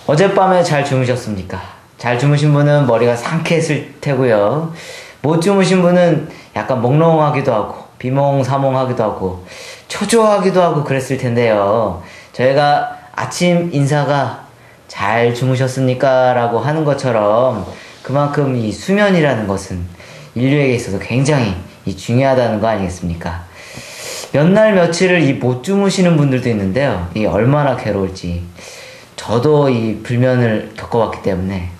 어젯밤에 잘 주무셨습니까? 잘 주무신 분은 머리가 상쾌했을 테고요. 못 주무신 분은 약간 몽롱하기도 하고 비몽사몽하기도 하고 초조하기도 하고 그랬을 텐데요. 저희가 아침 인사가 잘 주무셨습니까? 라고 하는 것처럼 그만큼 이 수면이라는 것은 인류에게 있어서 굉장히 중요하다는 거 아니겠습니까? 몇 날 며칠을 못 주무시는 분들도 있는데요. 이 얼마나 괴로울지 저도 이 불면을 겪어봤기 때문에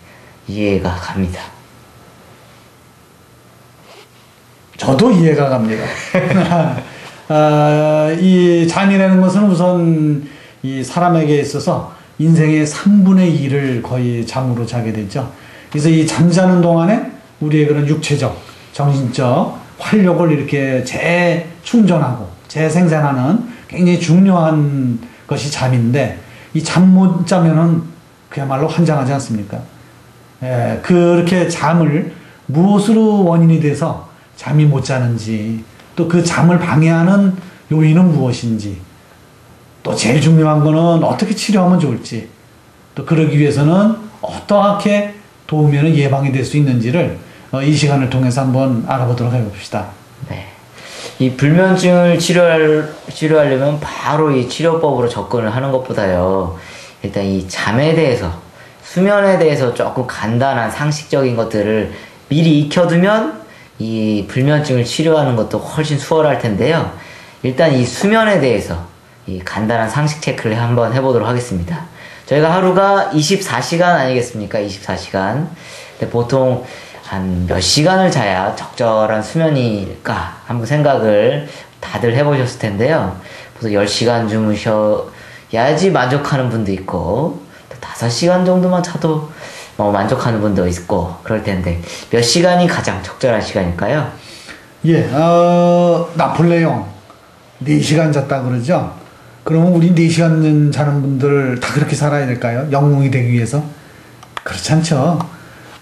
이해가 갑니다. 저도 이해가 갑니다. 이 잠이라는 것은 우선 이 사람에게 있어서 인생의 3분의 2를 거의 잠으로 자게 되죠. 그래서 이 잠자는 동안에 우리의 그런 육체적, 정신적 활력을 이렇게 재충전하고 재생산하는 굉장히 중요한 것이 잠인데, 이 잠 못 자면은 그야말로 환장하지 않습니까? 그렇게 잠을 무엇으로 원인이 돼서 잠이 못 자는지, 또 그 잠을 방해하는 요인은 무엇인지, 또 제일 중요한 거는 어떻게 치료하면 좋을지, 또 그러기 위해서는 어떻게 도우면 예방이 될 수 있는지를 이 시간을 통해서 한번 알아보도록 해봅시다. 네. 이 불면증을 치료하려면 바로 이 치료법으로 접근을 하는 것보다요, 일단 이 잠에 대해서, 수면에 대해서 조금 간단한 상식적인 것들을 미리 익혀두면 이 불면증을 치료하는 것도 훨씬 수월할 텐데요. 일단 이 수면에 대해서 이 간단한 상식 체크를 한번 해보도록 하겠습니다. 저희가 하루가 24시간 아니겠습니까? 24시간. 근데 보통 한 몇 시간을 자야 적절한 수면일까 한번 생각을 다들 해보셨을 텐데요. 보통 10시간 주무셔야지 만족하는 분도 있고, 또 5시간 정도만 자도 만족하는 분도 있고 그럴 텐데, 몇 시간이 가장 적절한 시간일까요? 예, 나폴레옹 4시간 잤다 그러죠. 그러면 우리 4시간 자는 분들 다 그렇게 살아야 될까요? 영웅이 되기 위해서? 그렇지 않죠.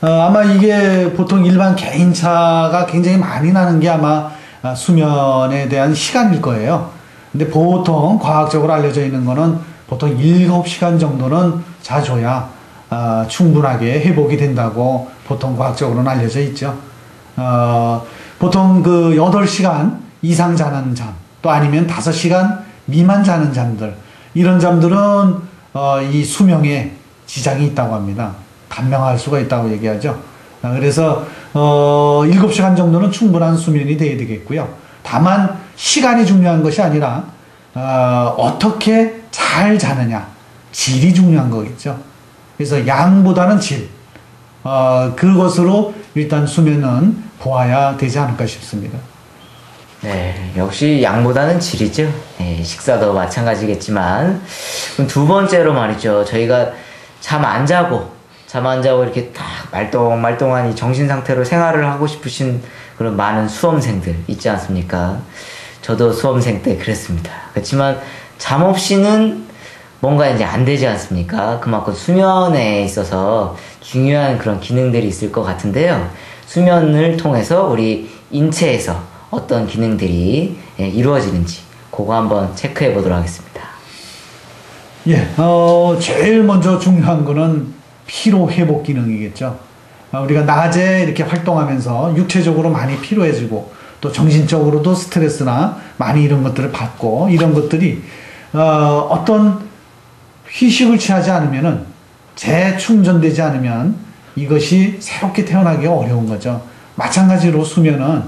아마 이게 보통 일반 개인차가 굉장히 많이 나는 게 아마 수면에 대한 시간일 거예요. 근데 보통 과학적으로 알려져 있는 거는 보통 7시간 정도는 자줘야 충분하게 회복이 된다고 보통 과학적으로는 알려져 있죠. 보통 그 8시간 이상 자는 잠, 또 아니면 5시간 미만 자는 잠들, 이런 잠들은 이 수명에 지장이 있다고 합니다. 단명할 수가 있다고 얘기하죠. 그래서 7시간 정도는 충분한 수면이 돼야 되겠고요. 다만 시간이 중요한 것이 아니라 어떻게 잘 자느냐, 질이 중요한 거겠죠. 그래서 양보다는 질, 그것으로 일단 수면은 보아야 되지 않을까 싶습니다. 네, 역시 양보다는 질이죠. 네, 식사도 마찬가지겠지만. 그럼 두 번째로 말이죠. 저희가 잠 안 자고 이렇게 딱 말똥말똥한 이 정신 상태로 생활을 하고 싶으신 그런 많은 수험생들 있지 않습니까? 저도 수험생 때 그랬습니다. 그렇지만 잠 없이는 뭔가 이제 안 되지 않습니까? 그만큼 수면에 있어서 중요한 그런 기능들이 있을 것 같은데요. 수면을 통해서 우리 인체에서 어떤 기능들이 이루어지는지 그거 한번 체크해 보도록 하겠습니다. 예, 제일 먼저 중요한 거는 피로 회복 기능이겠죠. 우리가 낮에 이렇게 활동하면서 육체적으로 많이 피로해지고, 또 정신적으로도 스트레스나 많이 이런 것들을 받고, 이런 것들이 어떤 휴식을 취하지 않으면은, 재충전되지 않으면 이것이 새롭게 태어나기가 어려운 거죠. 마찬가지로 수면은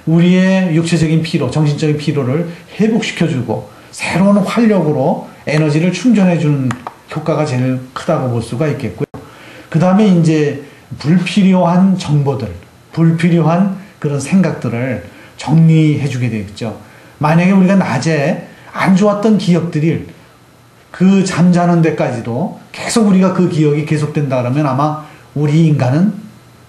우리의 육체적인 피로, 정신적인 피로를 회복시켜주고 새로운 활력으로 에너지를 충전해주는 효과가 제일 크다고 볼 수가 있겠고요. 그 다음에 이제 불필요한 정보들, 불필요한 그런 생각들을 정리해주게 되겠죠. 만약에 우리가 낮에 안 좋았던 기억들이 그 잠자는 데까지도 계속 우리가 그 기억이 계속된다 그러면 아마 우리 인간은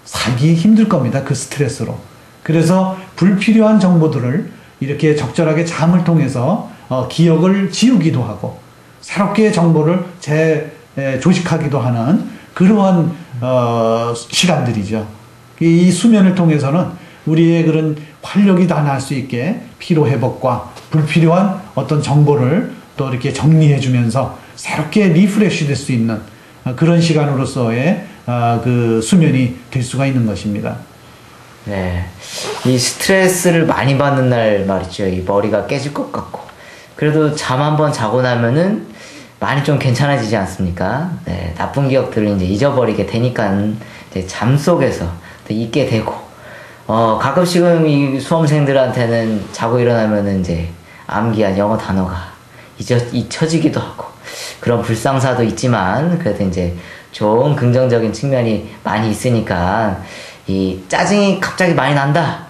살기 힘들 겁니다. 그 스트레스로. 그래서 불필요한 정보들을 이렇게 적절하게 잠을 통해서 기억을 지우기도 하고 새롭게 정보를 조직하기도 하는 그러한 시간들이죠. 이 수면을 통해서는 우리의 그런 활력이 다날 수 있게 피로 회복과 불필요한 어떤 정보를 또 이렇게 정리해 주면서 새롭게 리프레시 될 수 있는 그런 시간으로서의 그 수면이 될 수가 있는 것입니다. 네. 이 스트레스를 많이 받는 날 말이죠. 이 머리가 깨질 것 같고. 그래도 잠 한번 자고 나면은 많이 좀 괜찮아지지 않습니까? 네. 나쁜 기억들을 이제 잊어버리게 되니까 이제 잠 속에서 또 잊게 되고, 가끔씩은 이 수험생들한테는 자고 일어나면은 이제 암기한 영어 단어가 잊혀지기도 하고, 그런 불상사도 있지만, 그래도 이제 좋은 긍정적인 측면이 많이 있으니까, 이 짜증이 갑자기 많이 난다.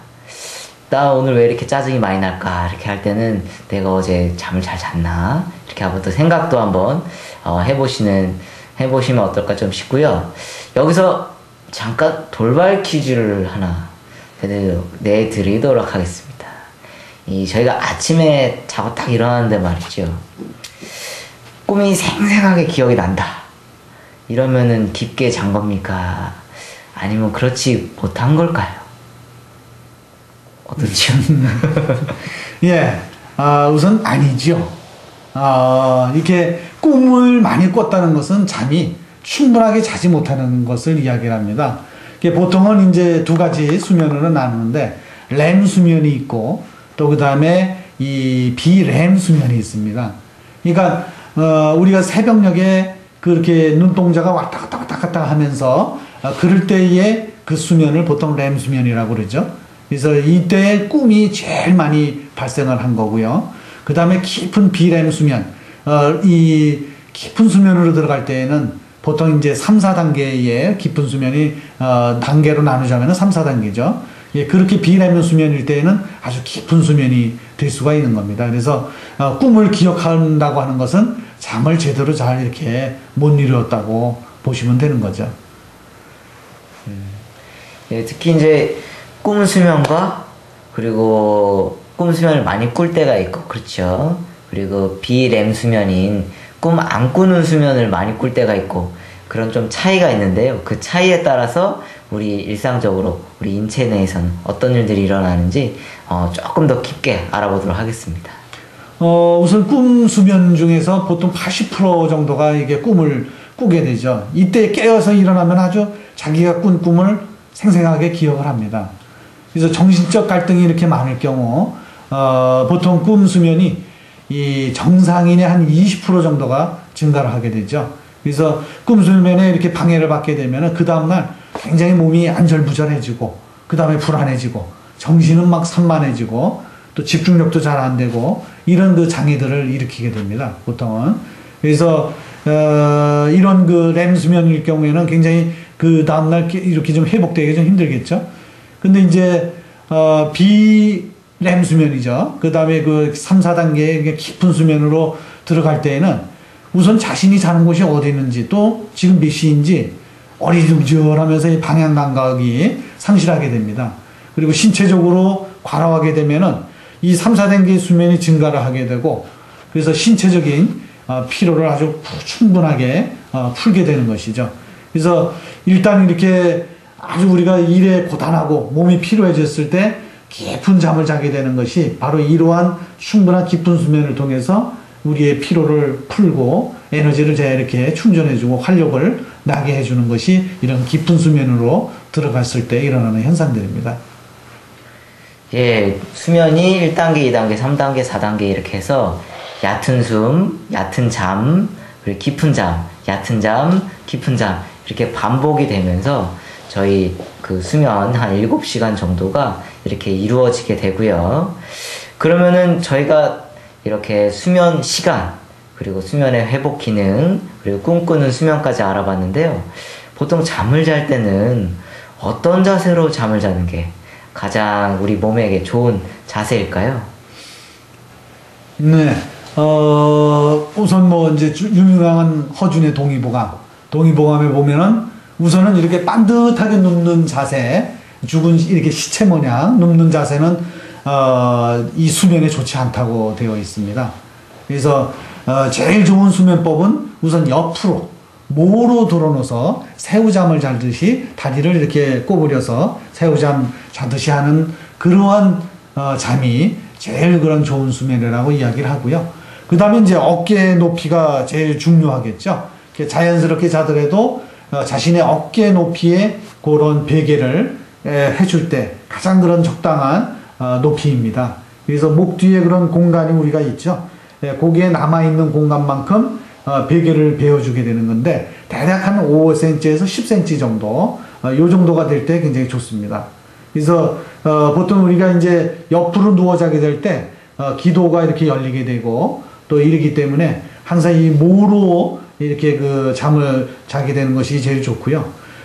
나 오늘 왜 이렇게 짜증이 많이 날까? 이렇게 할 때는 내가 어제 잠을 잘 잤나? 이렇게 한번 또 생각도 한번 해보시면 어떨까 좀 싶고요. 여기서 잠깐 돌발 퀴즈를 하나 내드리도록 하겠습니다. 저희가 아침에 자고 딱 일어나는데 말이죠. 꿈이 생생하게 기억이 난다. 이러면은 깊게 잔 겁니까? 아니면 그렇지 못한 걸까요? 어떻죠? 예, 우선 아니죠. 이렇게 꿈을 많이 꿨다는 것은 잠이 충분하게 자지 못하는 것을 이야기를 합니다. 보통은 이제 두 가지 수면으로 나누는데, 렘 수면이 있고, 또 그 다음에 이 비렘 수면이 있습니다. 그러니까, 우리가 새벽녘에 그렇게 눈동자가 왔다 갔다 왔다 갔다 하면서, 그럴 때의 그 수면을 보통 렘 수면이라고 그러죠. 그래서 이때 꿈이 제일 많이 발생을 한 거고요. 그 다음에 깊은 비렘 수면, 이 깊은 수면으로 들어갈 때에는 보통 이제 3, 4단계의 깊은 수면이, 단계로 나누자면 3, 4단계죠. 예, 그렇게 비렘 수면일 때에는 아주 깊은 수면이 될 수가 있는 겁니다. 그래서, 꿈을 기억한다고 하는 것은 잠을 제대로 잘 이렇게 못 이루었다고 보시면 되는 거죠. 예, 특히 이제 꿈 수면과 그리고 꿈 수면을 많이 꿀 때가 있고, 그렇죠. 그리고 비렘 수면인 꿈 안 꾸는 수면을 많이 꿀 때가 있고, 그런 좀 차이가 있는데요. 그 차이에 따라서 우리 일상적으로 우리 인체 내에서는 어떤 일들이 일어나는지 조금 더 깊게 알아보도록 하겠습니다. 우선 꿈 수면 중에서 보통 80% 정도가 이게 꿈을 꾸게 되죠. 이때 깨어서 일어나면 아주 자기가 꾼 꿈을 생생하게 기억을 합니다. 그래서 정신적 갈등이 이렇게 많을 경우, 보통 꿈 수면이 이 정상인의 한 20% 정도가 증가를 하게 되죠. 그래서 꿈 수면에 이렇게 방해를 받게 되면 그 다음날 굉장히 몸이 안절부절해지고, 그 다음에 불안해지고, 정신은 막 산만해지고, 또 집중력도 잘 안 되고, 이런 그 장애들을 일으키게 됩니다, 보통은. 그래서, 이런 그 렘 수면일 경우에는 굉장히 그 다음날 이렇게 좀 회복되기 좀 힘들겠죠. 근데 이제, 비렘 수면이죠. 그 다음에 그 3, 4단계의 깊은 수면으로 들어갈 때에는 우선 자신이 자는 곳이 어디 있는지, 또 지금 몇 시인지 어리둥절하면서 이 방향 감각이 상실하게 됩니다. 그리고 신체적으로 과로하게 되면은 이 3, 4단계 수면이 증가를 하게 되고, 그래서 신체적인 피로를 아주 충분하게 풀게 되는 것이죠. 그래서 일단 이렇게 아주 우리가 일에 고단하고 몸이 피로해졌을 때 깊은 잠을 자게 되는 것이 바로 이러한 충분한 깊은 수면을 통해서 우리의 피로를 풀고 에너지를 잘 이렇게 충전해주고 활력을 나게 해주는 것이 이런 깊은 수면으로 들어갔을 때 일어나는 현상들입니다. 예, 수면이 1단계, 2단계, 3단계, 4단계 이렇게 해서 얕은 숨, 얕은 잠, 그리고 깊은 잠, 얕은 잠, 깊은 잠 이렇게 반복이 되면서 저희 그 수면 한 7시간 정도가 이렇게 이루어지게 되고요. 그러면은 저희가 이렇게 수면 시간, 그리고 수면의 회복 기능, 그리고 꿈꾸는 수면까지 알아봤는데요. 보통 잠을 잘 때는 어떤 자세로 잠을 자는 게 가장 우리 몸에게 좋은 자세일까요? 네. 우선 뭐 이제 유명한 허준의 동의보감에 보면은 우선은 이렇게 반듯하게 눕는 자세, 죽은 이렇게 시체 모양 눕는 자세는 이 수면에 좋지 않다고 되어 있습니다. 그래서 제일 좋은 수면법은 우선 옆으로 모로 들어놓아서 새우잠을 자듯이 다리를 이렇게 꼬부려서 새우잠 자듯이 하는 그러한 잠이 제일 그런 좋은 수면이라고 이야기를 하고요. 그 다음에 이제 어깨 높이가 제일 중요하겠죠. 이렇게 자연스럽게 자더라도 자신의 어깨 높이의 그런 베개를 해줄 때 가장 그런 적당한 높이입니다. 그래서 목 뒤에 그런 공간이 우리가 있죠. 거기에 남아있는 공간만큼 베개를 베어주게 되는 건데 대략 한 5cm에서 10cm 정도 요 정도가 될 때 굉장히 좋습니다. 그래서 보통 우리가 이제 옆으로 누워 자게 될 때 기도가 이렇게 열리게 되고 또 이러기 때문에 항상 이 모로 이렇게 그 잠을 자게 되는 것이 제일 좋고요.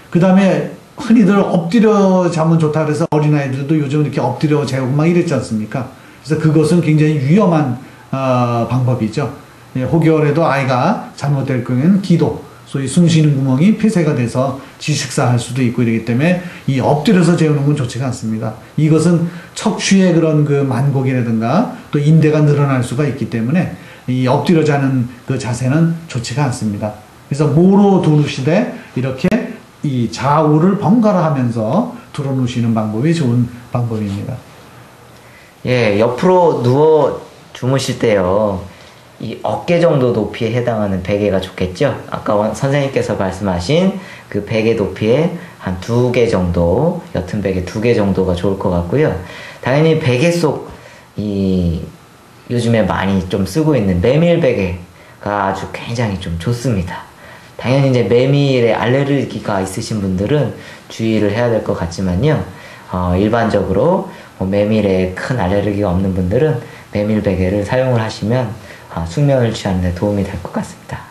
그 다음에 흔히들 엎드려 자면 좋다 그래서 어린아이들도 요즘 이렇게 엎드려 자고 막 이랬지 않습니까? 그래서 그것은 굉장히 위험한 방법이죠. 혹여라도 아이가 잘못될 경우에는 기도, 소위 숨 쉬는 구멍이 폐쇄가 돼서 질식사할 수도 있고 이러기 때문에 이 엎드려서 재우는 건 좋지가 않습니다. 이것은 척추의 그런 그 만곡이라든가 또 인대가 늘어날 수가 있기 때문에 이 엎드려 자는 그 자세는 좋지가 않습니다. 그래서 모로 두르시되 이렇게 이 좌우를 번갈아 하면서 들어 놓으시는 방법이 좋은 방법입니다. 예, 옆으로 누워 주무실 때요. 이 어깨 정도 높이에 해당하는 베개가 좋겠죠? 아까 선생님께서 말씀하신 그 베개 높이에 한 2개 정도, 옅은 베개 2개 정도가 좋을 것 같고요. 당연히 베개 속 요즘에 많이 좀 쓰고 있는 메밀 베개가 아주 굉장히 좀 좋습니다. 당연히 이제 메밀에 알레르기가 있으신 분들은 주의를 해야 될 것 같지만요. 일반적으로 메밀에 큰 알레르기가 없는 분들은 메밀 베개를 사용을 하시면 숙면을 취하는 데 도움이 될 것 같습니다.